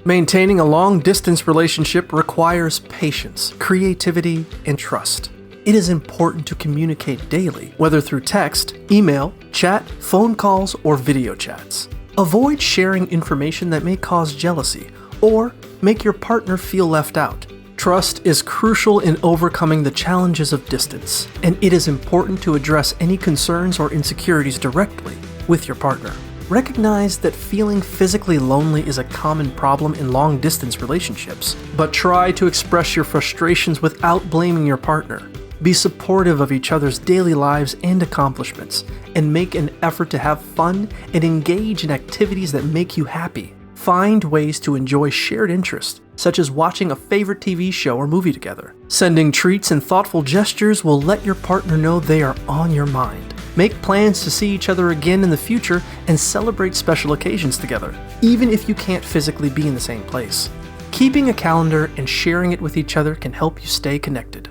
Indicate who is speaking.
Speaker 1: Maintaining a long-distance relationship requires patience, creativity, and trust. It is important to communicate daily, whether through text, email, chat, phone calls, or video chats. Avoid sharing information that may cause jealousy or make your partner feel left out. Trust is crucial in overcoming the challenges of distance, and it is important to address any concerns or insecurities directly with your partner. Recognize that feeling physically lonely is a common problem in long-distance relationships, but try to express your frustrations without blaming your partner. Be supportive of each other's daily lives and accomplishments, and make an effort to have fun and engage in activities that make you happy. Find ways to enjoy shared interests, such as watching a favorite TV show or movie together. Sending treats and thoughtful gestures will let your partner know they are on your mind. Make plans to see each other again in the future and celebrate special occasions together, even if you can't physically be in the same place. Keeping a calendar and sharing it with each other can help you stay connected.